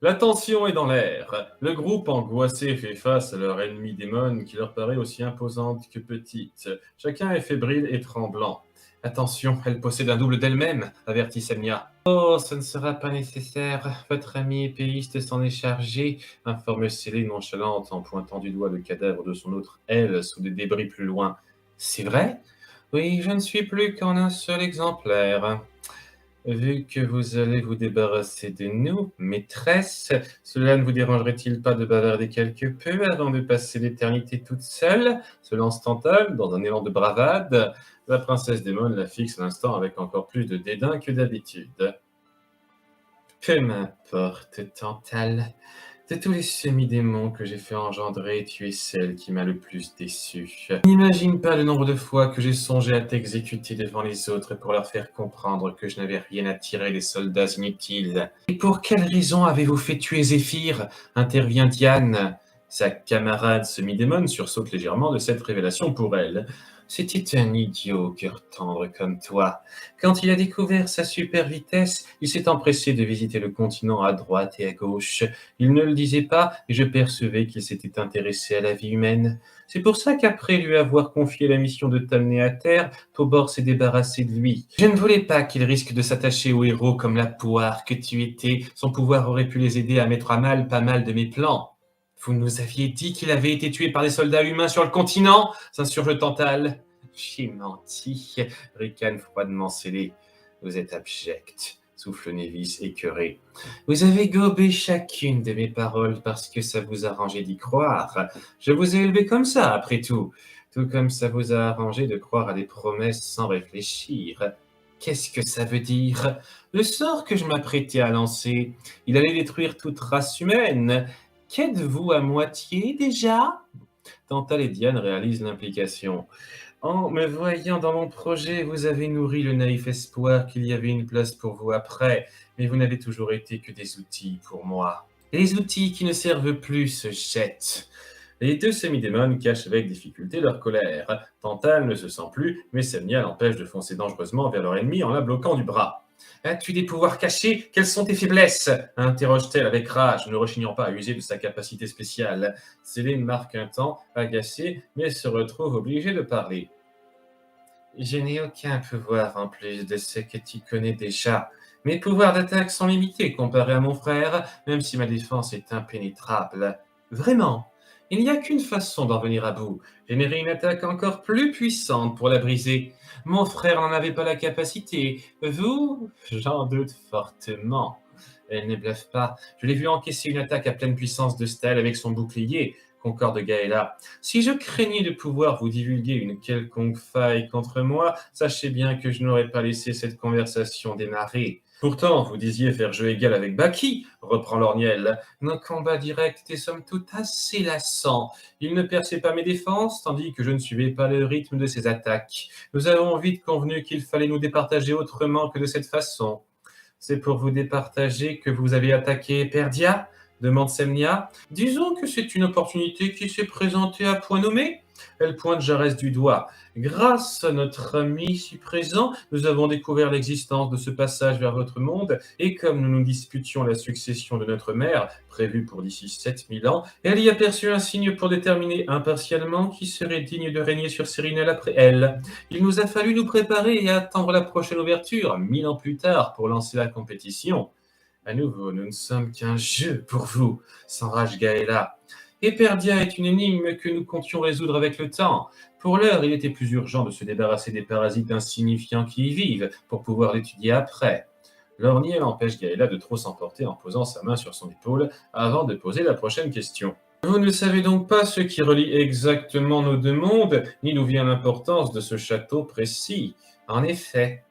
La tension est dans l'air. Le groupe angoissé fait face à leur ennemi démon qui leur paraît aussi imposante que petite. Chacun est fébrile et tremblant. Attention, elle possède un double d'elle-même, avertit Samia. Oh, ce ne sera pas nécessaire. Votre ami épéiste s'en est chargé, informe Célé nonchalante en pointant du doigt le cadavre de son autre aile sous des débris plus loin. C'est vrai? Oui, je ne suis plus qu'en un seul exemplaire. Vu que vous allez vous débarrasser de nous, maîtresse, cela ne vous dérangerait-il pas de bavarder quelque peu avant de passer l'éternité toute seule se lance Tantale dans un élan de bravade. La princesse Démon la fixe un instant avec encore plus de dédain que d'habitude. Que m'importe, Tantale. De tous les semi-démons que j'ai fait engendrer, tu es celle qui m'a le plus déçu. N'imagine pas le nombre de fois que j'ai songé à t'exécuter devant les autres pour leur faire comprendre que je n'avais rien à tirer des soldats inutiles. Et pour quelle raison avez-vous fait tuer Zéphyr intervient Diane. Sa camarade semi-démon sursaute légèrement de cette révélation pour elle. C'était un idiot, cœur tendre comme toi. Quand il a découvert sa super vitesse, il s'est empressé de visiter le continent à droite et à gauche. Il ne le disait pas, et je percevais qu'il s'était intéressé à la vie humaine. C'est pour ça qu'après lui avoir confié la mission de t'amener à terre, Tobor s'est débarrassé de lui. Je ne voulais pas qu'il risque de s'attacher aux héros comme la poire que tu étais. Son pouvoir aurait pu les aider à mettre à mal pas mal de mes plans. Vous nous aviez dit qu'il avait été tué par des soldats humains sur le continent, s'insurge Tantale. J'ai menti, ricane froidement Célé. Vous êtes abject, souffle Névis écœuré. Vous avez gobé chacune de mes paroles parce que ça vous arrangeait d'y croire. Je vous ai élevé comme ça, après tout. Tout comme ça vous a arrangé de croire à des promesses sans réfléchir. Qu'est-ce que ça veut dire? Le sort que je m'apprêtais à lancer, il allait détruire toute race humaine. Qu'êtes-vous à moitié déjà? Tantale et Diane réalisent l'implication. En me voyant dans mon projet, vous avez nourri le naïf espoir qu'il y avait une place pour vous après, mais vous n'avez toujours été que des outils pour moi. Les outils qui ne servent plus se jettent. Les deux semi-démons cachent avec difficulté leur colère. Tantale ne se sent plus, mais Samia l'empêche de foncer dangereusement vers leur ennemi en la bloquant du bras. As-tu des pouvoirs cachés? Quelles sont tes faiblesses? Interroge-t-elle avec rage, ne rechignant pas à user de sa capacité spéciale. Céline marque un temps, agacée, mais se retrouve obligée de parler. Je n'ai aucun pouvoir en plus de ce que tu connais déjà. Mes pouvoirs d'attaque sont limités comparés à mon frère, même si ma défense est impénétrable. Vraiment, il n'y a qu'une façon d'en venir à bout, générer une attaque encore plus puissante pour la briser. Mon frère n'en avait pas la capacité. Vous, j'en doute fortement. Elle ne bluffe pas. Je l'ai vu encaisser une attaque à pleine puissance de Staël avec son bouclier, concorde Gaëla. Si je craignais de pouvoir vous divulguer une quelconque faille contre moi, sachez bien que je n'aurais pas laissé cette conversation démarrer. Pourtant, vous disiez faire jeu égal avec Baki, reprend Lorniel. Nos combats directs étaient somme toute assez lassants. Il ne perçait pas mes défenses, tandis que je ne suivais pas le rythme de ses attaques. Nous avons vite convenu qu'il fallait nous départager autrement que de cette façon. C'est pour vous départager que vous avez attaqué Perdia? Demande Semnia. Disons que c'est une opportunité qui s'est présentée à point nommé. Elle pointe Jarès du doigt. Grâce à notre ami ici présent, nous avons découvert l'existence de ce passage vers votre monde, et comme nous nous disputions la succession de notre mère, prévue pour d'ici 7000 ans, elle y aperçut un signe pour déterminer impartialement qui serait digne de régner sur Cérinelle après elle. Il nous a fallu nous préparer et attendre la prochaine ouverture, 1000 ans plus tard, pour lancer la compétition. À nouveau, nous ne sommes qu'un jeu pour vous, s'enrage Gaëla. Éperdia est une énigme que nous comptions résoudre avec le temps. Pour l'heure, il était plus urgent de se débarrasser des parasites insignifiants qui y vivent, pour pouvoir l'étudier après. Lorniel empêche Gaëla de trop s'emporter en posant sa main sur son épaule avant de poser la prochaine question. Vous ne savez donc pas ce qui relie exactement nos deux mondes, ni d'où vient l'importance de ce château précis. En effet.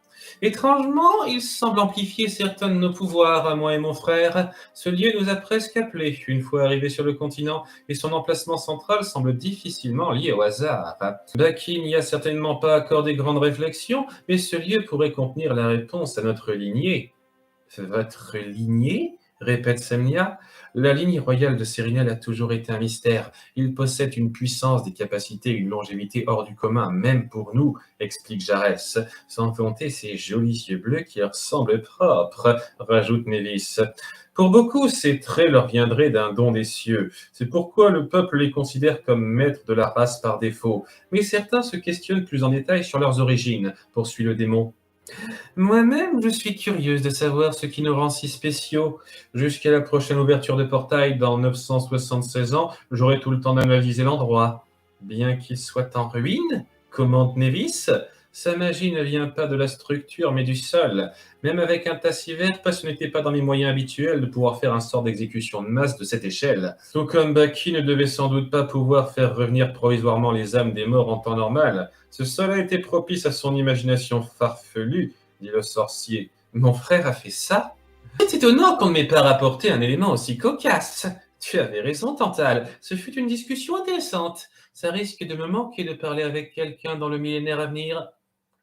Étrangement, il semble amplifier certains de nos pouvoirs, à moi et mon frère. Ce lieu nous a presque appelés une fois arrivés sur le continent, et son emplacement central semble difficilement lié au hasard. Baki n'y a certainement pas accordé grande réflexion, mais ce lieu pourrait contenir la réponse à notre lignée. Votre lignée? répète Semnia. La ligne royale de Sérinel a toujours été un mystère. Il possède une puissance, des capacités et une longévité hors du commun, même pour nous, explique Jarès, sans compter ses jolis yeux bleus qui leur semblent propres, rajoute Névis. Pour beaucoup, ces traits leur viendraient d'un don des cieux. C'est pourquoi le peuple les considère comme maîtres de la race par défaut. Mais certains se questionnent plus en détail sur leurs origines, poursuit le démon. Moi-même, je suis curieuse de savoir ce qui nous rend si spéciaux. Jusqu'à la prochaine ouverture de portail dans 976 ans, j'aurai tout le temps d'analyser l'endroit. Bien qu'il soit en ruine, commente Névis, sa magie ne vient pas de la structure mais du sol. Même avec un tassiverbe, ce n'était pas dans mes moyens habituels de pouvoir faire un sort d'exécution de masse de cette échelle. Tout comme Baki ne devait sans doute pas pouvoir faire revenir provisoirement les âmes des morts en temps normal. Ce sol a été propice à son imagination farfelue, dit le sorcier. Mon frère a fait ça? C'est étonnant qu'on ne m'ait pas rapporté un élément aussi cocasse. Tu avais raison, Tantal. Ce fut une discussion intéressante. Ça risque de me manquer de parler avec quelqu'un dans le millénaire à venir.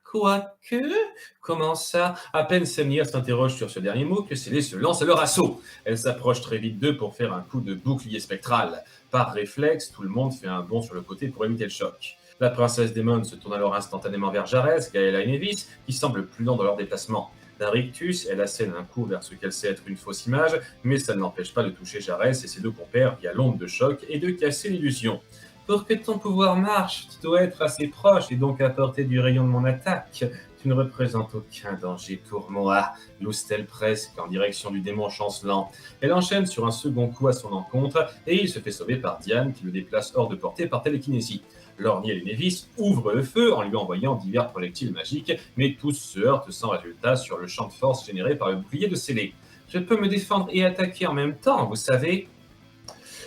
Quoique, comment ça? À peine Semnia s'interroge sur ce dernier mot que Célé se lance à leur assaut. Elle s'approche très vite d'eux pour faire un coup de bouclier spectral. Par réflexe, tout le monde fait un bond sur le côté pour éviter le choc. La princesse Démon se tourne alors instantanément vers Jarès, Gaëla et Névis, qui semblent plus lents dans leur déplacement. D'un rictus, elle assène un coup vers ce qu'elle sait être une fausse image, mais ça ne l'empêche pas de toucher Jarès et ses deux compères via l'onde de choc et de casser l'illusion. Pour que ton pouvoir marche, tu dois être assez proche et donc à portée du rayon de mon attaque. Tu ne représentes aucun danger pour moi, louse-t-elle presque en direction du démon chancelant. Elle enchaîne sur un second coup à son encontre et il se fait sauver par Diane qui le déplace hors de portée par télékinésie. Lorniel et Névis ouvrent le feu en lui envoyant divers projectiles magiques, mais tous se heurtent sans résultat sur le champ de force généré par le bouclier de Célé. Je peux me défendre et attaquer en même temps, vous savez.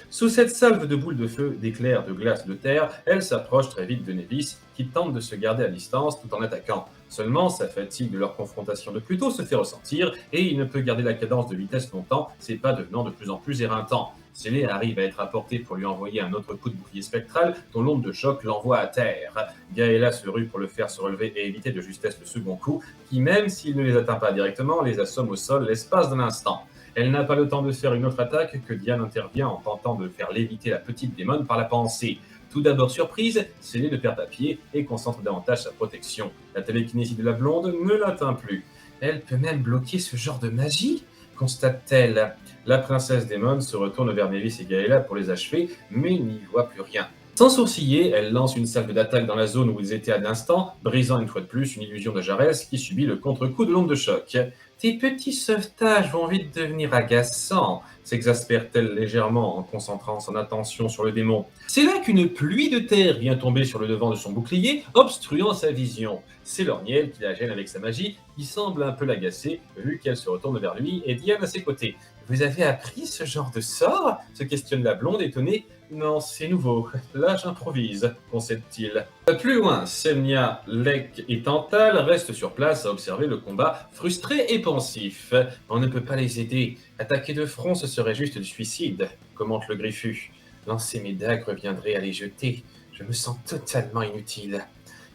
Sous cette salve de boules de feu, d'éclairs, de glace, de terre, elle s'approche très vite de Névis, qui tente de se garder à distance tout en attaquant. Seulement, sa fatigue de leur confrontation de plus tôt se fait ressentir, et il ne peut garder la cadence de vitesse longtemps, ses pas devenant de plus en plus éreintants. Célé arrive à être apporté pour lui envoyer un autre coup de bouclier spectral, dont l'onde de choc l'envoie à terre. Gaëla se rue pour le faire se relever et éviter de justesse le second coup, qui, même s'il ne les atteint pas directement, les assomme au sol l'espace d'un instant. Elle n'a pas le temps de faire une autre attaque que Diane intervient en tentant de faire léviter la petite démon par la pensée. Tout d'abord surprise, Célé ne perd pas pied et concentre davantage sa protection. La télékinésie de la blonde ne l'atteint plus. Elle peut même bloquer ce genre de magie, constate-t-elle. La princesse démon se retourne vers Névis et Gaëla pour les achever, mais n'y voit plus rien. Sans sourciller, elle lance une salve d'attaque dans la zone où ils étaient à l'instant, brisant une fois de plus une illusion de Jarès qui subit le contre-coup de l'onde de choc. Tes petits sauvetages vont vite devenir agaçants, s'exaspère-t-elle légèrement en concentrant son attention sur le démon. C'est là qu'une pluie de terre vient tomber sur le devant de son bouclier, obstruant sa vision. C'est Lorniel qui la gêne avec sa magie, qui semble un peu l'agacer, vu qu'elle se retourne vers lui et Diane à ses côtés. Vous avez appris ce genre de sort? Se questionne la blonde étonnée. Non, c'est nouveau. Là, j'improvise, concède-t-il. Plus loin, Semnia, Lek et Tantal restent sur place à observer le combat, frustrés et pensifs. On ne peut pas les aider. Attaquer de front, ce serait juste du suicide, commente le griffu. Lancer mes dagues reviendrait à les jeter. Je me sens totalement inutile.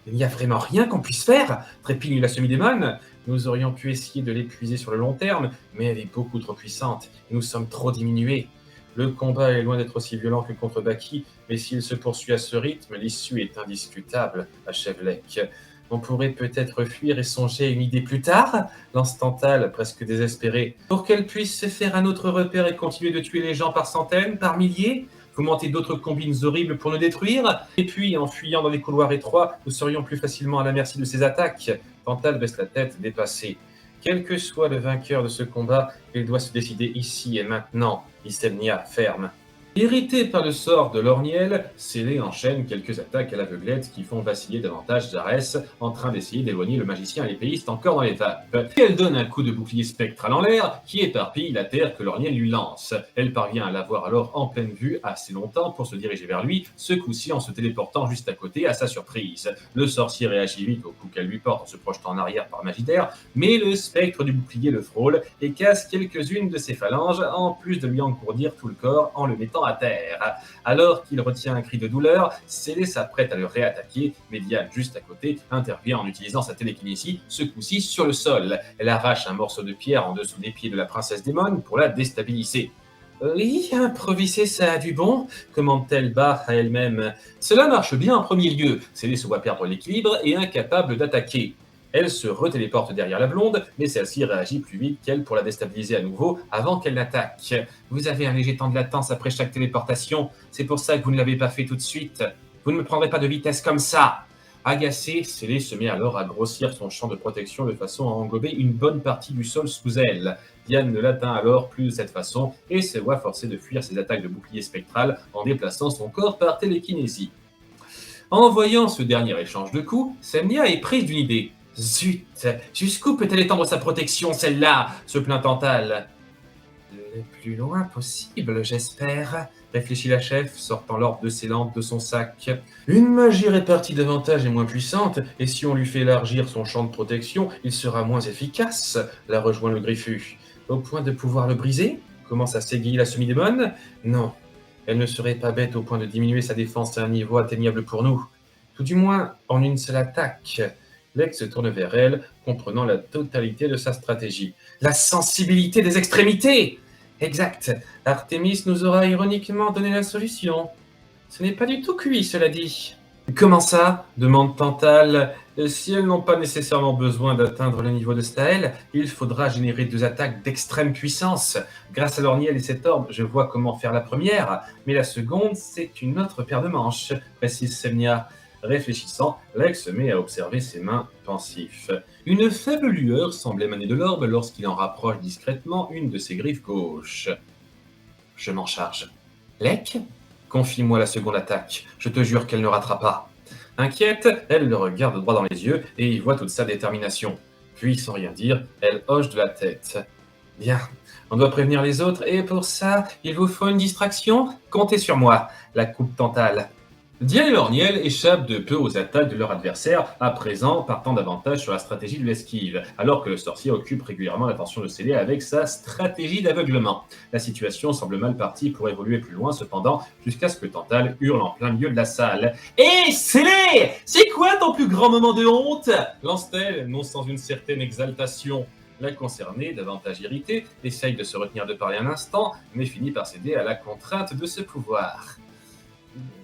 Il n'y a vraiment rien qu'on puisse faire, trépigne la semi-démon. Nous aurions pu essayer de l'épuiser sur le long terme, mais elle est beaucoup trop puissante et nous sommes trop diminués. Le combat est loin d'être aussi violent que contre Baki, mais s'il se poursuit à ce rythme, l'issue est indiscutable, achève Lek. On pourrait peut-être fuir et songer à une idée plus tard, lance Tantal, presque désespéré, pour qu'elle puisse se faire un autre repère et continuer de tuer les gens par centaines, par milliers. Vous mentez d'autres combines horribles pour nous détruire, et puis, en fuyant dans des couloirs étroits, nous serions plus facilement à la merci de ses attaques. Tantal baisse la tête, dépassé. Quel que soit le vainqueur de ce combat, il doit se décider ici et maintenant, dit Semnia ferme. Irrité par le sort de Lorniel, Célé enchaîne quelques attaques à l'aveuglette qui font vaciller davantage Jarès, en train d'essayer d'éloigner le magicien épéiste encore dans les vapes. Puis elle donne un coup de bouclier spectral en l'air qui éparpille la terre que Lorniel lui lance. Elle parvient à l'avoir alors en pleine vue assez longtemps pour se diriger vers lui, ce coup-ci en se téléportant juste à côté à sa surprise. Le sorcier réagit vite au coup qu'elle lui porte en se projetant en arrière par magie d'air, mais le spectre du bouclier le frôle et casse quelques-unes de ses phalanges en plus de lui engourdir tout le corps en le mettant à à terre. Alors qu'il retient un cri de douleur, Célé s'apprête à le réattaquer, mais Diane, juste à côté, intervient en utilisant sa télékinésie, ce coup-ci sur le sol. Elle arrache un morceau de pierre en dessous des pieds de la princesse démon pour la déstabiliser. Oui, improviser ça a du bon, commande-t-elle bas à elle-même. Cela marche bien en premier lieu. Célé se voit perdre l'équilibre et incapable d'attaquer. Elle se retéléporte derrière la blonde, mais celle-ci réagit plus vite qu'elle pour la déstabiliser à nouveau avant qu'elle n'attaque. Vous avez un léger temps de latence après chaque téléportation, c'est pour ça que vous ne l'avez pas fait tout de suite. Vous ne me prendrez pas de vitesse comme ça. Agacée, Célé se met alors à grossir son champ de protection de façon à englober une bonne partie du sol sous elle. Diane ne l'atteint alors plus de cette façon et se voit forcée de fuir ses attaques de bouclier spectral en déplaçant son corps par télékinésie. En voyant ce dernier échange de coups, Semnia est prise d'une idée. Zut, jusqu'où peut-elle étendre sa protection, celle-là se plaint Tantale. Le plus loin possible, j'espère, réfléchit la chef, sortant l'orbe de ses lampes de son sac. Une magie répartie davantage est moins puissante, et si on lui fait élargir son champ de protection, il sera moins efficace, la rejoint le griffu. Au point de pouvoir le briser commence à s'égayer la semi-démone. Non, elle ne serait pas bête au point de diminuer sa défense à un niveau atteignable pour nous. Tout du moins, en une seule attaque. Lex se tourne vers elle, comprenant la totalité de sa stratégie. La sensibilité des extrémités! Exact. Artemis nous aura ironiquement donné la solution. Ce n'est pas du tout cuit, cela dit. Comment ça demande Tantale. Si elles n'ont pas nécessairement besoin d'atteindre le niveau de Staël, il faudra générer 2 attaques d'extrême puissance. Grâce à l'orniel et cet orbe, je vois comment faire la première, mais la seconde, c'est une autre paire de manches, précise Semnia. Réfléchissant, Lex se met à observer ses mains pensif. Une faible lueur semble émaner de l'orbe lorsqu'il en rapproche discrètement une de ses griffes gauches. Je m'en charge. Lec, confie-moi la seconde attaque. Je te jure qu'elle ne ratera pas. Inquiète, elle le regarde droit dans les yeux et y voit toute sa détermination. Puis, sans rien dire, elle hoche de la tête. Bien, on doit prévenir les autres et pour ça, il vous faut une distraction? Comptez sur moi, la coupe Tantale. Diane et Lorniel échappent de peu aux attaques de leur adversaire, à présent partant davantage sur la stratégie de l'esquive, alors que le sorcier occupe régulièrement l'attention de Célé avec sa stratégie d'aveuglement. La situation semble mal partie pour évoluer plus loin cependant, jusqu'à ce que Tantale hurle en plein milieu de la salle. « Hé, Célé! C'est quoi ton plus grand moment de honte ?» lance-t-elle, non sans une certaine exaltation. La concernée, davantage irritée, essaye de se retenir de parler un instant, mais finit par céder à la contrainte de ce pouvoir.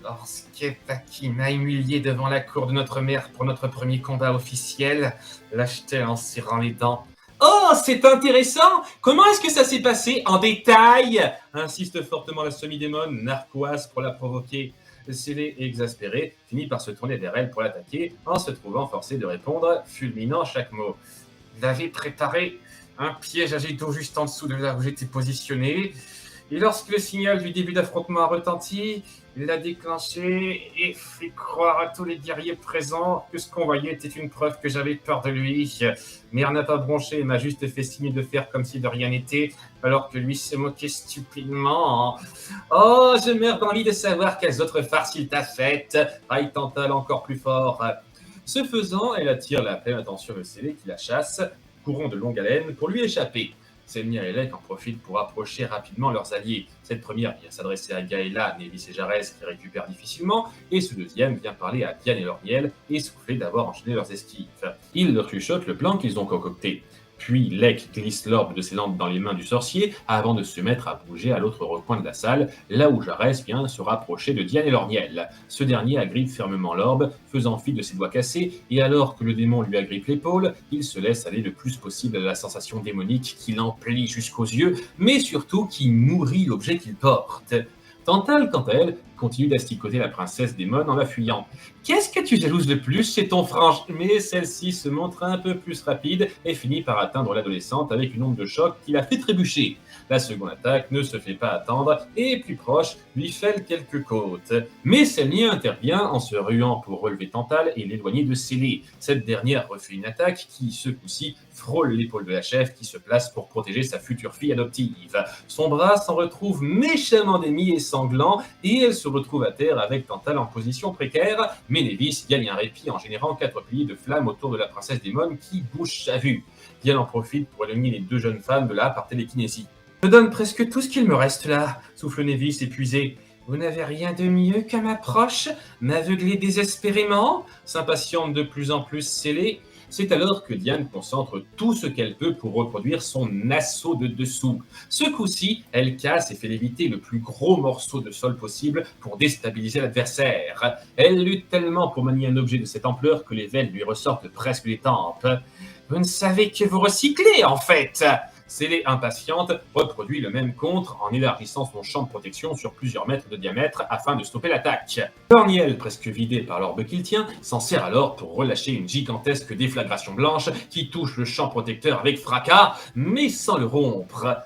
Lorsqu'Epaki m'a humilié devant la cour de notre mère pour notre premier combat officiel, lâche-t-elle en serrant les dents. « Oh, c'est intéressant! Comment est-ce que ça s'est passé en détail ?» insiste fortement la semi-démone, narquoise pour la provoquer. Célé, exaspéré, finit par se tourner vers elle pour l'attaquer, en se trouvant forcé de répondre, fulminant chaque mot. « Il avait préparé un piège à jet d'eau juste en dessous de là où j'étais positionné, et lorsque le signal du début d'affrontement a retenti, il l'a déclenché et fait croire à tous les guerriers présents que ce qu'on voyait était une preuve que j'avais peur de lui. Mère n'a pas bronché et m'a juste fait signe de faire comme si de rien n'était, alors que lui se moquait stupidement. Oh, je meurs d'envie de savoir quelles autres farces il t'a faites, raille Tantale encore plus fort. Ce faisant, elle attire la pleine attention de Célé qui la chasse, courant de longue haleine pour lui échapper. Semnia et Lec en profitent pour approcher rapidement leurs alliés. Cette première vient s'adresser à Gaëla, Névis et Jarès qui récupèrent difficilement, et ce deuxième vient parler à Diane et Lorniel, essoufflés d'avoir enchaîné leurs esquives. Ils leur chuchotent le plan qu'ils ont concocté. Puis Lec glisse l'orbe de ses lampes dans les mains du sorcier avant de se mettre à bouger à l'autre recoin de la salle, là où Jarès vient se rapprocher de Diane et Lorniel. Ce dernier agrippe fermement l'orbe, faisant fi de ses doigts cassés, et alors que le démon lui agrippe l'épaule, il se laisse aller le plus possible à la sensation démonique qui l'emplit jusqu'aux yeux, mais surtout qui nourrit l'objet qu'il porte. Tantale, quant à elle, continue d'asticoter la princesse démon en la fuyant. « Qu'est-ce que tu jalouses le plus chez ton frange ?» Mais celle-ci se montre un peu plus rapide et finit par atteindre l'adolescente avec une onde de choc qui la fait trébucher. La seconde attaque ne se fait pas attendre et, plus proche, lui fêle quelques côtes. Mais Semnia intervient en se ruant pour relever Tantale et l'éloigner de Célé. Cette dernière refait une attaque qui, ce coup-ci, frôle l'épaule de la chef qui se place pour protéger sa future fille adoptive. Son bras s'en retrouve méchamment démis et sanglant et elle se retrouve à terre avec Tantale en position précaire, mais Névis gagne un répit en générant 4 piliers de flammes autour de la princesse démon qui bouge sa vue. Diane en profite pour éliminer les 2 jeunes femmes de là par télékinésie. Je donne presque tout ce qu'il me reste là, souffle Nevis épuisé. Vous n'avez rien de mieux qu'un approche, m'aveugler désespérément, s'impatiente de plus en plus scellée. C'est alors que Diane concentre tout ce qu'elle peut pour reproduire son assaut de dessous. Ce coup-ci, elle casse et fait léviter le plus gros morceau de sol possible pour déstabiliser l'adversaire. Elle lutte tellement pour manier un objet de cette ampleur que les veines lui ressortent presque des tempes. Vous ne savez que vous recycler, en fait! Scellée impatiente reproduit le même contre en élargissant son champ de protection sur plusieurs mètres de diamètre afin de stopper l'attaque. Lorniel, presque vidé par l'orbe qu'il tient, s'en sert alors pour relâcher une gigantesque déflagration blanche qui touche le champ protecteur avec fracas, mais sans le rompre.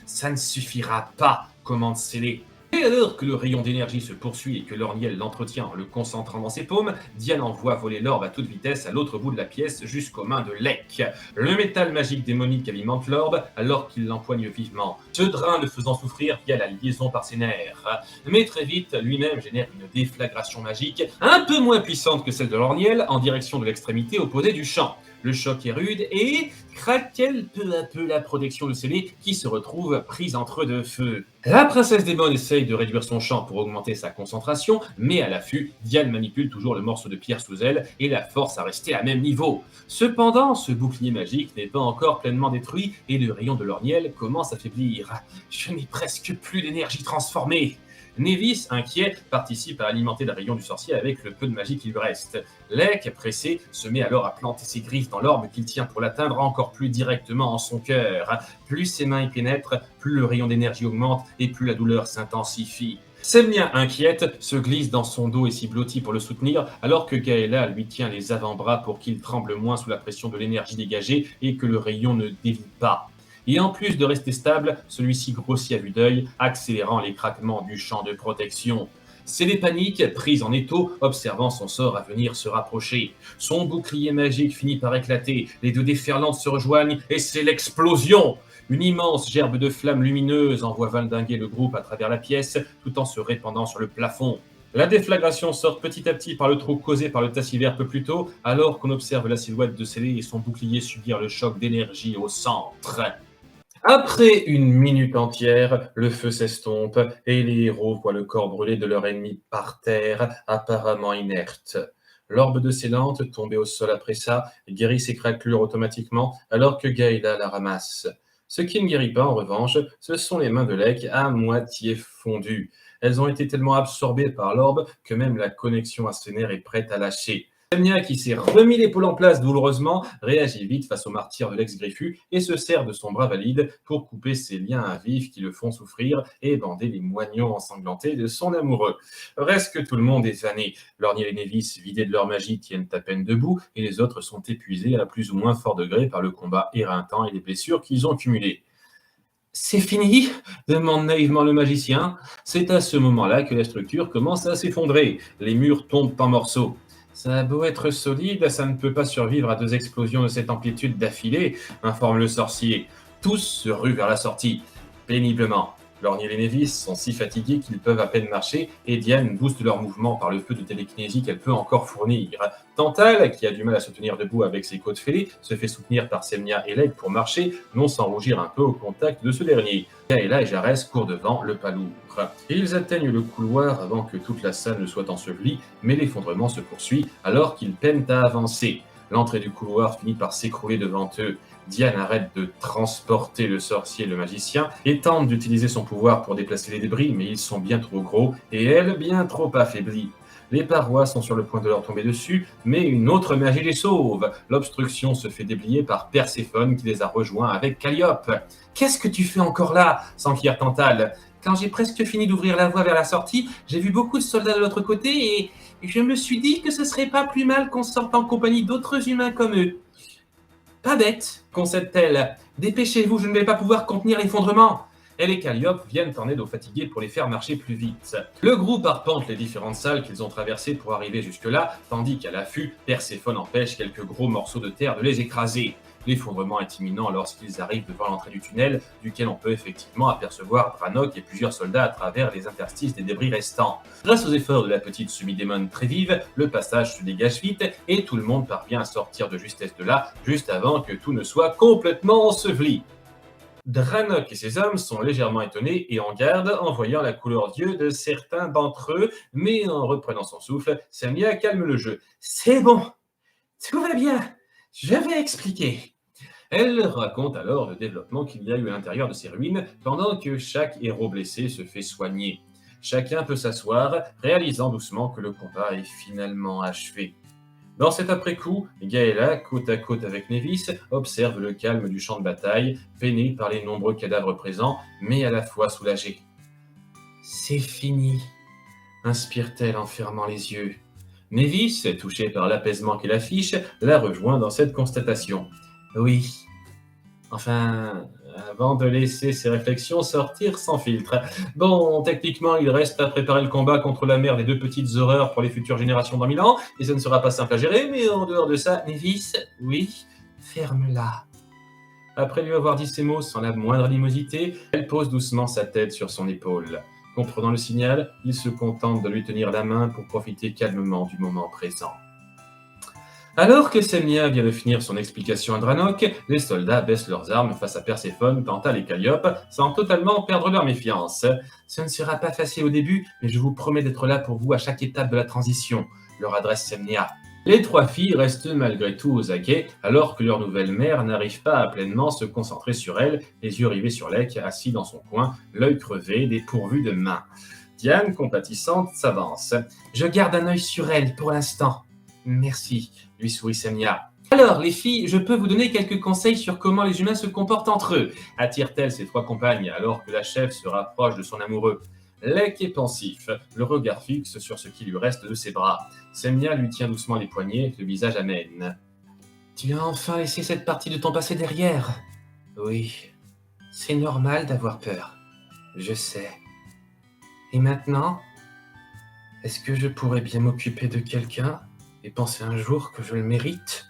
Ça ne suffira pas, commande Scellée. Et alors que le rayon d'énergie se poursuit et que Lorniel l'entretient en le concentrant dans ses paumes, Diane envoie voler l'orbe à toute vitesse à l'autre bout de la pièce jusqu'aux mains de Lek. Le métal magique démonique alimente l'orbe alors qu'il l'empoigne vivement, ce drain le faisant souffrir via la liaison par ses nerfs. Mais très vite, lui-même génère une déflagration magique un peu moins puissante que celle de Lorniel en direction de l'extrémité opposée du champ. Le choc est rude et craquelle peu à peu la protection de Scellée qui se retrouve prise entre deux feux. La princesse Démon essaye de réduire son champ pour augmenter sa concentration, mais à l'affût, Diane manipule toujours le morceau de pierre sous elle et la force à rester à même niveau. Cependant, ce bouclier magique n'est pas encore pleinement détruit et le rayon de Lorniel commence à faiblir. Je n'ai presque plus d'énergie transformée. Nevis, inquiet, participe à alimenter le rayon du sorcier avec le peu de magie qui lui reste. Lek, pressé, se met alors à planter ses griffes dans l'orbe qu'il tient pour l'atteindre encore plus directement en son cœur. Plus ses mains y pénètrent, plus le rayon d'énergie augmente et plus la douleur s'intensifie. Semnia, inquiète, se glisse dans son dos et s'y blottit pour le soutenir, alors que Gaëla lui tient les avant-bras pour qu'il tremble moins sous la pression de l'énergie dégagée et que le rayon ne dévie pas. Et en plus de rester stable, celui-ci grossit à vue d'œil, accélérant les craquements du champ de protection. Scellée panique, prise en étau, observant son sort à venir se rapprocher. Son bouclier magique finit par éclater, les deux déferlantes se rejoignent et c'est l'explosion! Une immense gerbe de flammes lumineuses envoie valdinguer le groupe à travers la pièce, tout en se répandant sur le plafond. La déflagration sort petit à petit par le trou causé par le tassiver peu plus tôt, alors qu'on observe la silhouette de Scellée et son bouclier subir le choc d'énergie au centre. Après une minute entière, le feu s'estompe et les héros voient le corps brûlé de leur ennemi par terre, apparemment inerte. L'orbe de Célante, tombée au sol après ça, guérit ses craquelures automatiquement alors que Gaïla la ramasse. Ce qui ne guérit pas, en revanche, ce sont les mains de Lek à moitié fondues. Elles ont été tellement absorbées par l'orbe que même la connexion à ce nerf est prête à lâcher. Semnia, qui s'est remis l'épaule en place douloureusement, réagit vite face au martyr de l'ex-griffu et se sert de son bras valide pour couper ses liens à vif qui le font souffrir et bander les moignons ensanglantés de son amoureux. Reste que tout le monde est fané. Lorniel et Nevis, vidés de leur magie, tiennent à peine debout et les autres sont épuisés à plus ou moins fort degré par le combat éreintant et les blessures qu'ils ont cumulées. C'est fini? Demande naïvement le magicien. C'est à ce moment-là que la structure commence à s'effondrer. Les murs tombent en morceaux. Ça a beau être solide, ça ne peut pas survivre à 2 explosions de cette amplitude d'affilée, informe le sorcier. Tous se ruent vers la sortie, péniblement. Lorniel et Nevis sont si fatigués qu'ils peuvent à peine marcher et Diane booste leur mouvement par le peu de télékinésie qu'elle peut encore fournir. Tantal, qui a du mal à se tenir debout avec ses côtes fêlées, se fait soutenir par Semnia et Lek pour marcher, non sans rougir un peu au contact de ce dernier. Gaëla et Jarès courent devant le pas lourd. Ils atteignent le couloir avant que toute la salle ne soit ensevelie, mais l'effondrement se poursuit alors qu'ils peinent à avancer. L'entrée du couloir finit par s'écrouler devant eux. Diane arrête de transporter le sorcier et le magicien et tente d'utiliser son pouvoir pour déplacer les débris, mais ils sont bien trop gros et elle bien trop affaiblie. Les parois sont sur le point de leur tomber dessus, mais une autre magie les sauve. L'obstruction se fait déplier par Perséphone qui les a rejoints avec Calliope. « Qu'est-ce que tu fais encore là ?» s'enquiert Tantal. « Quand j'ai presque fini d'ouvrir la voie vers la sortie, j'ai vu beaucoup de soldats de l'autre côté et je me suis dit que ce serait pas plus mal qu'on sorte en compagnie d'autres humains comme eux. » « Pas bête, concède-t-elle. Dépêchez-vous, je ne vais pas pouvoir contenir l'effondrement. » Elle et Calliope viennent en aide aux fatigués pour les faire marcher plus vite. Le groupe arpente les différentes salles qu'ils ont traversées pour arriver jusque-là, tandis qu'à l'affût, Perséphone empêche quelques gros morceaux de terre de les écraser. L'effondrement est imminent lorsqu'ils arrivent devant l'entrée du tunnel, duquel on peut effectivement apercevoir Branok et plusieurs soldats à travers les interstices des débris restants. Grâce aux efforts de la petite semi-démone très vive, le passage se dégage vite et tout le monde parvient à sortir de justesse de là, juste avant que tout ne soit complètement enseveli. Dranok et ses hommes sont légèrement étonnés et en garde en voyant la couleur d'yeux de certains d'entre eux, mais en reprenant son souffle, Samia calme le jeu. C'est bon, tout va bien, je vais expliquer. Elle raconte alors le développement qu'il y a eu à l'intérieur de ces ruines pendant que chaque héros blessé se fait soigner. Chacun peut s'asseoir, réalisant doucement que le combat est finalement achevé. Dans cet après-coup, Gaëla, côte à côte avec Nevis, observe le calme du champ de bataille, peiné par les nombreux cadavres présents, mais à la fois soulagée. C'est fini, inspire-t-elle en fermant les yeux. Nevis, touché par l'apaisement qu'elle affiche, la rejoint dans cette constatation. Oui, enfin, avant de laisser ses réflexions sortir sans filtre. Bon, techniquement, il reste à préparer le combat contre la mère des deux petites horreurs pour les futures générations dans 1000 ans, et ça ne sera pas simple à gérer, mais en dehors de ça, Nevis, oui, ferme-la. Après lui avoir dit ces mots sans la moindre animosité, elle pose doucement sa tête sur son épaule. Comprenant le signal, il se contente de lui tenir la main pour profiter calmement du moment présent. Alors que Semnia vient de finir son explication à Dranok, les soldats baissent leurs armes face à Perséphone, Tantale et Calliope, sans totalement perdre leur méfiance. Ce ne sera pas facile au début, mais je vous promets d'être là pour vous à chaque étape de la transition, leur adresse Semnia. Les trois filles restent malgré tout aux aguets, alors que leur nouvelle mère n'arrive pas à pleinement se concentrer sur elle, les yeux rivés sur Lek, assis dans son coin, l'œil crevé, dépourvu de main. Diane, compatissante, s'avance. Je garde un œil sur elle pour l'instant. Merci, lui sourit Semnia. Alors, les filles, je peux vous donner quelques conseils sur comment les humains se comportent entre eux, attire-t-elle ses trois compagnes alors que la chef se rapproche de son amoureux. Lek est pensif, le regard fixe sur ce qui lui reste de ses bras. Semnia lui tient doucement les poignets, le visage amène. Tu as enfin laissé cette partie de ton passé derrière. Oui, c'est normal d'avoir peur. Je sais. Et maintenant, est-ce que je pourrais bien m'occuper de quelqu'un et penser un jour que je le mérite?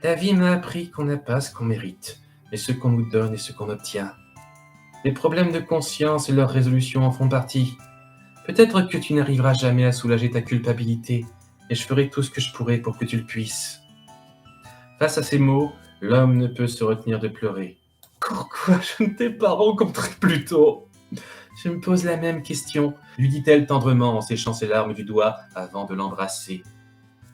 La vie m'a appris qu'on n'a pas ce qu'on mérite, mais ce qu'on nous donne et ce qu'on obtient. Les problèmes de conscience et leur résolution en font partie. Peut-être que tu n'arriveras jamais à soulager ta culpabilité, et je ferai tout ce que je pourrai pour que tu le puisses. Face à ces mots, l'homme ne peut se retenir de pleurer. Pourquoi je ne t'ai pas rencontré plus tôt? Je me pose la même question, lui dit-elle tendrement en séchant ses larmes du doigt avant de l'embrasser.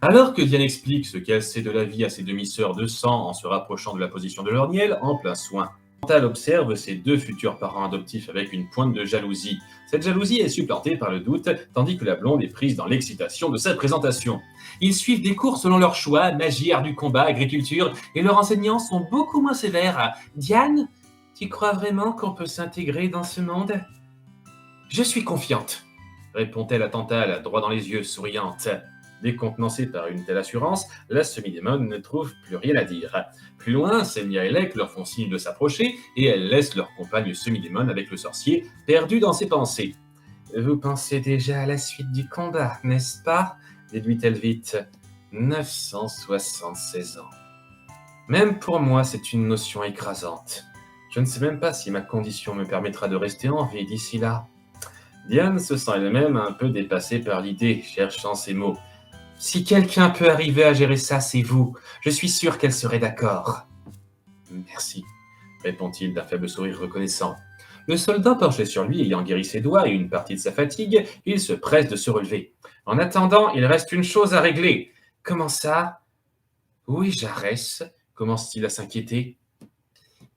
Alors que Diane explique ce qu'elle sait de la vie à ses demi-sœurs de sang en se rapprochant de la position de l'orniel, en plein soin, Chantal observe ses deux futurs parents adoptifs avec une pointe de jalousie. Cette jalousie est supplantée par le doute, tandis que la blonde est prise dans l'excitation de sa présentation. Ils suivent des cours selon leur choix, magie, art du combat, agriculture, et leurs enseignants sont beaucoup moins sévères. Diane, tu crois vraiment qu'on peut s'intégrer dans ce monde? Je suis confiante, répond-elle à Tantale, droit dans les yeux, souriante. Décontenancée par une telle assurance, la semi-démone ne trouve plus rien à dire. Plus loin, Semnia et Lek leur font signe de s'approcher et elles laissent leur compagne semi-démone avec le sorcier, perdu dans ses pensées. Vous pensez déjà à la suite du combat, n'est-ce pas? Déduit-elle vite. 976 ans. Même pour moi, c'est une notion écrasante. Je ne sais même pas si ma condition me permettra de rester en vie d'ici là. Diane se sent elle-même un peu dépassée par l'idée, cherchant ses mots. Si quelqu'un peut arriver à gérer ça, c'est vous. Je suis sûr qu'elle serait d'accord. Merci, répond-il d'un faible sourire reconnaissant. Le soldat penché sur lui ayant guéri ses doigts et une partie de sa fatigue, il se presse de se relever. En attendant, il reste une chose à régler. Comment ça? Oui, Jarès, commence-t-il à s'inquiéter.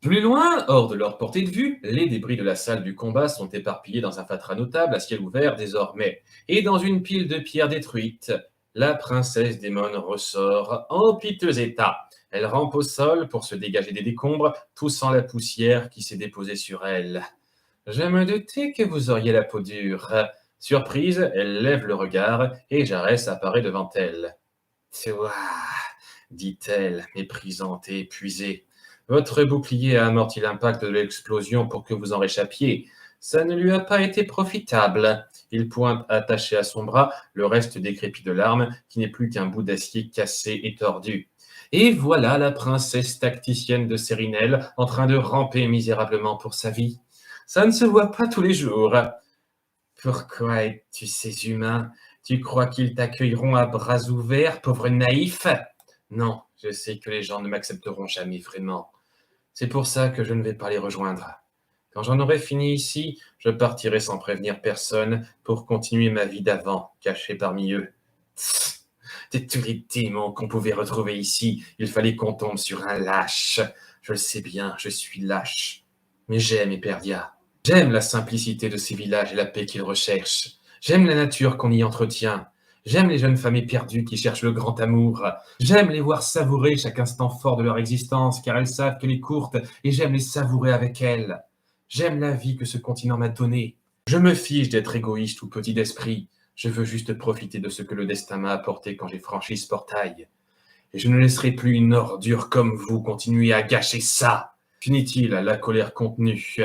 Plus loin, hors de leur portée de vue, les débris de la salle du combat sont éparpillés dans un fatras notable à ciel ouvert désormais, et dans une pile de pierres détruites. La princesse démone ressort en piteux état. Elle rampe au sol pour se dégager des décombres, toussant la poussière qui s'est déposée sur elle. Je me doutais que vous auriez la peau dure. Surprise, elle lève le regard et Jarès apparaît devant elle. Toi, dit-elle, méprisante et épuisée. Votre bouclier a amorti l'impact de l'explosion pour que vous en réchappiez. Ça ne lui a pas été profitable. Il pointe attaché à son bras le reste décrépit de l'arme, qui n'est plus qu'un bout d'acier cassé et tordu. Et voilà la princesse tacticienne de Sérinelle en train de ramper misérablement pour sa vie. Ça ne se voit pas tous les jours. Pourquoi es-tu ces humains? Tu crois qu'ils t'accueilleront à bras ouverts, pauvre naïf? Non, je sais que les gens ne m'accepteront jamais vraiment. C'est pour ça que je ne vais pas les rejoindre. Quand j'en aurai fini ici, je partirai sans prévenir personne pour continuer ma vie d'avant, caché parmi eux. Tss, de tous les démons qu'on pouvait retrouver ici, il fallait qu'on tombe sur un lâche. Je le sais bien, je suis lâche. Mais j'aime Eperdia. J'aime la simplicité de ces villages et la paix qu'ils recherchent. J'aime la nature qu'on y entretient. J'aime les jeunes femmes éperdues qui cherchent le grand amour. J'aime les voir savourer chaque instant fort de leur existence, car elles savent qu'elle est courte, et j'aime les savourer avec elles. J'aime la vie que ce continent m'a donnée. Je me fiche d'être égoïste ou petit d'esprit. Je veux juste profiter de ce que le destin m'a apporté quand j'ai franchi ce portail. Et je ne laisserai plus une ordure comme vous continuer à gâcher ça. Finit-il la colère contenue.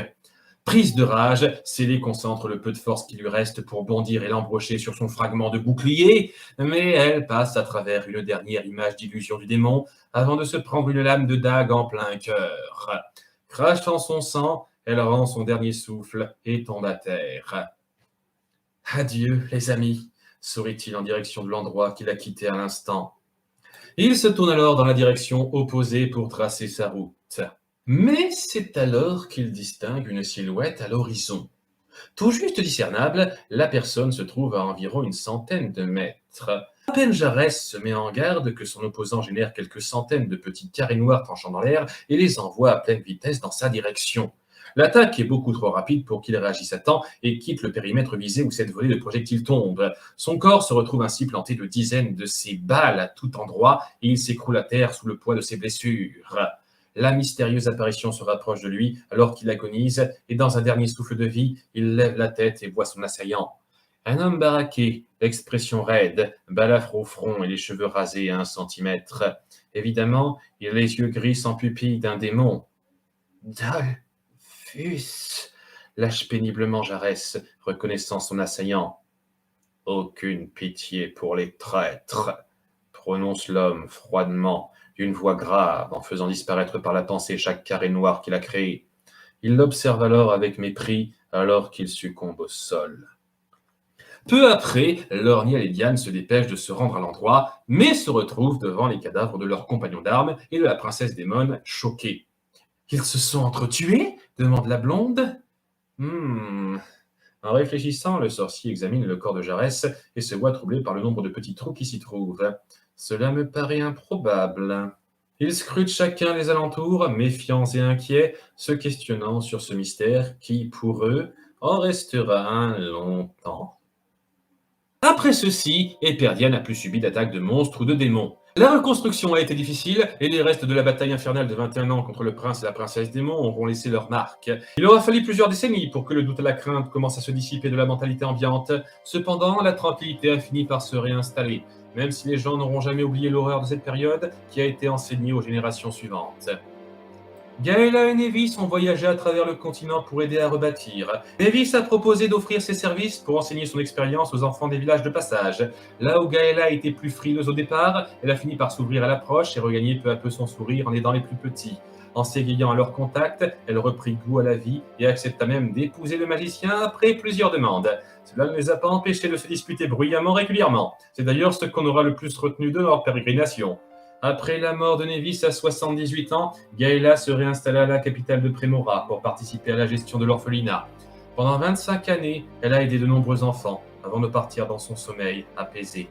Prise de rage, Célé concentre le peu de force qui lui reste pour bondir et l'embrocher sur son fragment de bouclier, mais elle passe à travers une dernière image d'illusion du démon avant de se prendre une lame de dague en plein cœur. Crachant son sang, elle rend son dernier souffle et tombe à terre. Adieu, les amis, sourit-il en direction de l'endroit qu'il a quitté à l'instant. Il se tourne alors dans la direction opposée pour tracer sa route. Mais c'est alors qu'il distingue une silhouette à l'horizon. Tout juste discernable, la personne se trouve à environ une centaine de mètres. À peine Jarès se met en garde que son opposant génère quelques centaines de petits carrés noirs tranchant dans l'air et les envoie à pleine vitesse dans sa direction. L'attaque est beaucoup trop rapide pour qu'il réagisse à temps et quitte le périmètre visé où cette volée de projectiles tombe. Son corps se retrouve ainsi planté de dizaines de ces balles à tout endroit et il s'écroule à terre sous le poids de ses blessures. La mystérieuse apparition se rapproche de lui alors qu'il agonise et dans un dernier souffle de vie, il lève la tête et voit son assaillant. Un homme baraqué, l'expression raide, balafre au front et les cheveux rasés à 1 centimètre. Évidemment, il a les yeux gris sans pupille d'un démon. Dolphus, lâche péniblement Jarès, reconnaissant son assaillant. Aucune pitié pour les traîtres, prononce l'homme froidement, d'une voix grave, en faisant disparaître par la pensée chaque carré noir qu'il a créé. Il l'observe alors avec mépris, alors qu'il succombe au sol. Peu après, Lorniel et Diane se dépêchent de se rendre à l'endroit, mais se retrouvent devant les cadavres de leurs compagnons d'armes et de la princesse Démon, choqués. Ils se sont entretués demande la blonde. En réfléchissant, le sorcier examine le corps de Jarès et se voit troublé par le nombre de petits trous qui s'y trouvent. Cela me paraît improbable. Ils scrutent chacun les alentours, méfiants et inquiets, se questionnant sur ce mystère qui, pour eux, en restera un long temps. Après ceci, Eperdia n'a plus subi d'attaques de monstres ou de démons. La reconstruction a été difficile et les restes de la bataille infernale de 21 ans contre le prince et la princesse démon auront laissé leur marque. Il aura fallu plusieurs décennies pour que le doute et la crainte commencent à se dissiper de la mentalité ambiante. Cependant, la tranquillité a fini par se réinstaller, même si les gens n'auront jamais oublié l'horreur de cette période qui a été enseignée aux générations suivantes. Gaëla et Nevis ont voyagé à travers le continent pour aider à rebâtir. Nevis a proposé d'offrir ses services pour enseigner son expérience aux enfants des villages de passage. Là où Gaëla était plus frileuse au départ, elle a fini par s'ouvrir à l'approche et regagner peu à peu son sourire en aidant les plus petits. En s'égayant à leur contact, elle reprit goût à la vie et accepta même d'épouser le magicien après plusieurs demandes. Cela ne les a pas empêchés de se disputer bruyamment régulièrement. C'est d'ailleurs ce qu'on aura le plus retenu de leur pérégrination. Après la mort de Nevis à 78 ans, Gaëla se réinstalla à la capitale de Prémora pour participer à la gestion de l'orphelinat. Pendant 25 années, elle a aidé de nombreux enfants avant de partir dans son sommeil apaisé.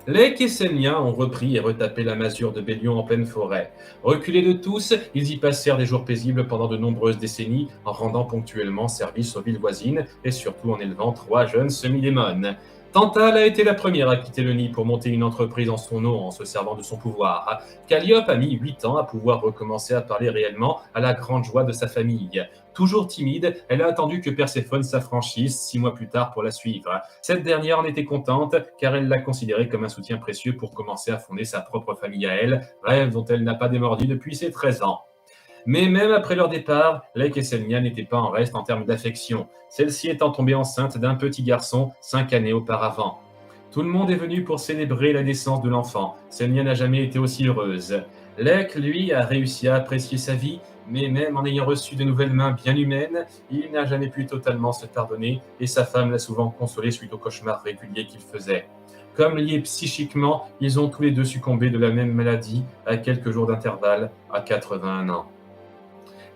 Les Kesséniens ont repris et retapé la masure de Bélion en pleine forêt. Reculés de tous, ils y passèrent des jours paisibles pendant de nombreuses décennies en rendant ponctuellement service aux villes voisines et surtout en élevant 3 jeunes semi-démones. Tantale a été la première à quitter le nid pour monter une entreprise en son nom en se servant de son pouvoir. Calliope a mis 8 ans à pouvoir recommencer à parler réellement à la grande joie de sa famille. Toujours timide, elle a attendu que Perséphone s'affranchisse 6 mois plus tard pour la suivre. Cette dernière en était contente car elle l'a considéré comme un soutien précieux pour commencer à fonder sa propre famille à elle, rêve dont elle n'a pas démordi depuis ses 13 ans. Mais même après leur départ, Lake et Selnia n'étaient pas en reste en termes d'affection, celle-ci étant tombée enceinte d'un petit garçon 5 années auparavant. Tout le monde est venu pour célébrer la naissance de l'enfant. Selnia n'a jamais été aussi heureuse. Lake, lui, a réussi à apprécier sa vie, mais même en ayant reçu de nouvelles mains bien humaines, il n'a jamais pu totalement se pardonner et sa femme l'a souvent consolé suite aux cauchemars réguliers qu'il faisait. Comme liés psychiquement, ils ont tous les deux succombé de la même maladie à quelques jours d'intervalle à 81 ans.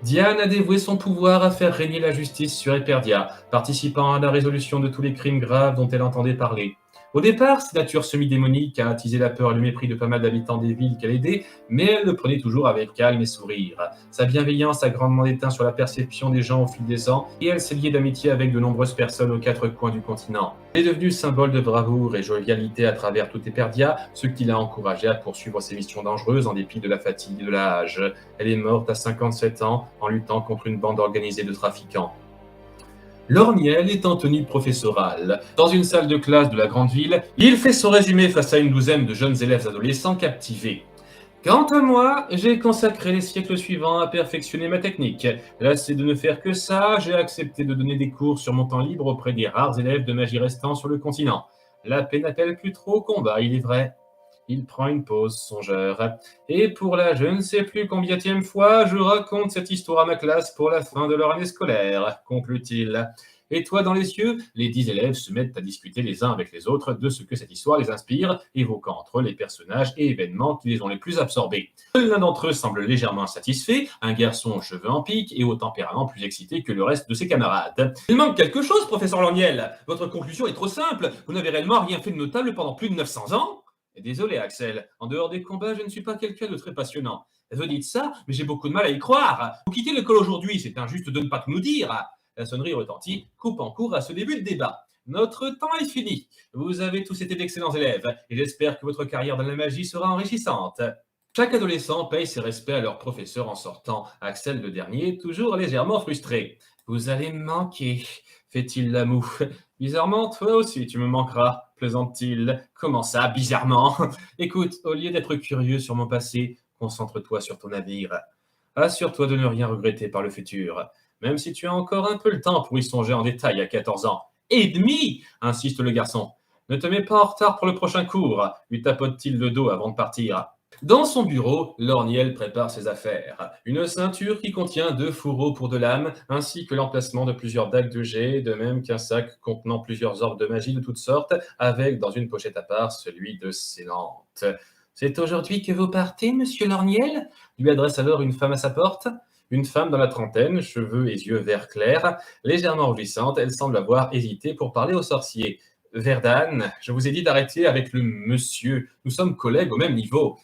Diane a dévoué son pouvoir à faire régner la justice sur Eperdia, participant à la résolution de tous les crimes graves dont elle entendait parler. Au départ, cette nature semi-démonique a attisé la peur et le mépris de pas mal d'habitants des villes qu'elle aidait, mais elle le prenait toujours avec calme et sourire. Sa bienveillance a grandement éteint sur la perception des gens au fil des ans, et elle s'est liée d'amitié avec de nombreuses personnes aux quatre coins du continent. Elle est devenue symbole de bravoure et jovialité à travers tout Eperdia, ce qui l'a encouragée à poursuivre ses missions dangereuses en dépit de la fatigue et de l'âge. Elle est morte à 57 ans en luttant contre une bande organisée de trafiquants. Lorniel est en tenue professorale. Dans une salle de classe de la grande ville, il fait son résumé face à une douzaine de jeunes élèves adolescents captivés. Quant à moi, j'ai consacré les siècles suivants à perfectionner ma technique. Lassé de ne faire que ça, j'ai accepté de donner des cours sur mon temps libre auprès des rares élèves de magie restants sur le continent. La paix n'appelle plus trop au combat, il est vrai. Il prend une pause, songeur. Et pour la je ne sais plus combienième fois, je raconte cette histoire à ma classe pour la fin de leur année scolaire, conclut-il. Et toi, dans les yeux, les 10 élèves se mettent à discuter les uns avec les autres de ce que cette histoire les inspire, évoquant entre eux les personnages et événements qui les ont les plus absorbés. Seul l'un d'entre eux semble légèrement insatisfait, un garçon aux cheveux en pique et au tempérament plus excité que le reste de ses camarades. Il manque quelque chose, professeur Lorniel. Votre conclusion est trop simple. Vous n'avez réellement rien fait de notable pendant plus de 900 ans. Désolé, Axel. En dehors des combats, je ne suis pas quelqu'un de très passionnant. Vous dites ça, mais j'ai beaucoup de mal à y croire. Vous quittez l'école aujourd'hui, c'est injuste de ne pas tout nous dire. La sonnerie retentit, coupe en cours à ce début de débat. Notre temps est fini. Vous avez tous été d'excellents élèves, et j'espère que votre carrière dans la magie sera enrichissante. Chaque adolescent paye ses respects à leur professeur en sortant. Axel, le dernier, toujours légèrement frustré. Vous allez me manquer, fait-il la moue. Bizarrement, toi aussi, tu me manqueras, plaisante-t-il. Comment ça, bizarrement? Écoute, au lieu d'être curieux sur mon passé, concentre-toi sur ton avenir. Assure-toi de ne rien regretter par le futur, même si tu as encore un peu le temps pour y songer en détail à 14 ans. Et demi, insiste le garçon. Ne te mets pas en retard pour le prochain cours, lui tapote-t-il le dos avant de partir. Dans son bureau, Lorniel prépare ses affaires. Une ceinture qui contient 2 fourreaux pour de lames, ainsi que l'emplacement de plusieurs dagues de jet, de même qu'un sac contenant plusieurs orbes de magie de toutes sortes, avec dans une pochette à part celui de Célante. C'est aujourd'hui que vous partez, monsieur Lorniel lui adresse alors une femme à sa porte. Une femme dans la trentaine, cheveux et yeux vert clair, légèrement rougissante, elle semble avoir hésité pour parler au sorcier. Verdane, je vous ai dit d'arrêter avec le monsieur. Nous sommes collègues au même niveau.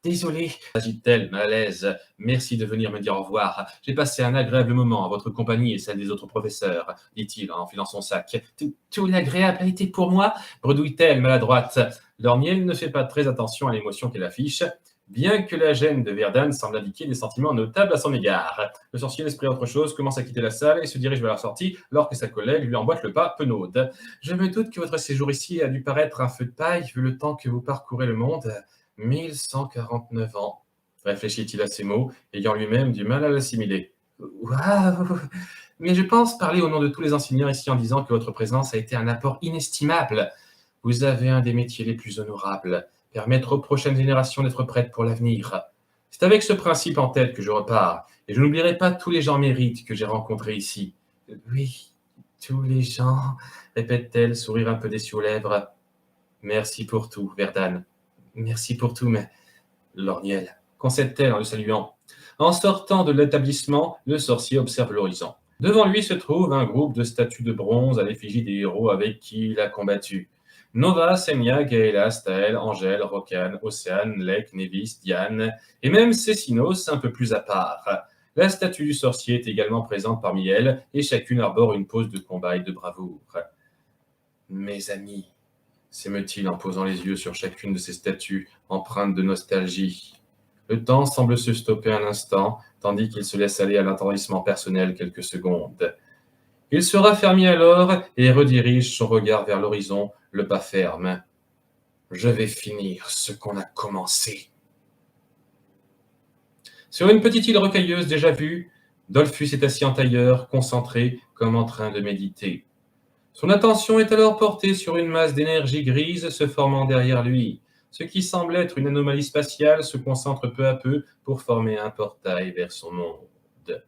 Désolé, agite-t-elle, mal à l'aise. Merci de venir me dire au revoir. J'ai passé un agréable moment à votre compagnie et celle des autres professeurs, dit-il en enfilant son sac. Tout l'agréable a été pour moi, bredouille-t-elle, maladroite. Lorniel ne fait pas très attention à l'émotion qu'elle affiche, bien que la gêne de Verdane semble indiquer des sentiments notables à son égard. Le sorcier, l'esprit autre chose, commence à quitter la salle et se dirige vers la sortie, alors que sa collègue lui emboîte le pas, penaude. Je me doute que votre séjour ici a dû paraître un feu de paille, vu le temps que vous parcourez le monde. 1149 ans, réfléchit-il à ces mots, ayant lui-même du mal à l'assimiler. Waouh! Mais je pense parler au nom de tous les enseignants ici en disant que votre présence a été un apport inestimable. Vous avez un des métiers les plus honorables, permettre aux prochaines générations d'être prêtes pour l'avenir. C'est avec ce principe en tête que je repars, et je n'oublierai pas tous les gens mérites que j'ai rencontrés ici. Oui, tous les gens, répète-t-elle, sourire un peu déçu aux lèvres. Merci pour tout, Verdane. Merci pour tout, mais... Lorniel, concède-t-elle en le saluant. En sortant de l'établissement, le sorcier observe l'horizon. Devant lui se trouve un groupe de statues de bronze à l'effigie des héros avec qui il a combattu. Nova, Senia, Gaëla, Staël, Angèle, Rocan, Océane, Lek, Nevis, Diane, et même Cécinos un peu plus à part. La statue du sorcier est également présente parmi elles, et chacune arbore une pose de combat et de bravoure. Mes amis, s'émeut-il en posant les yeux sur chacune de ces statues empreintes de nostalgie. Le temps semble se stopper un instant, tandis qu'il se laisse aller à l'attendrissement personnel quelques secondes. Il se raffermit alors et redirige son regard vers l'horizon, le pas ferme. Je vais finir ce qu'on a commencé. Sur une petite île rocailleuse déjà vue, Dolphus est assis en tailleur, concentré, comme en train de méditer. Son attention est alors portée sur une masse d'énergie grise se formant derrière lui. Ce qui semble être une anomalie spatiale se concentre peu à peu pour former un portail vers son monde.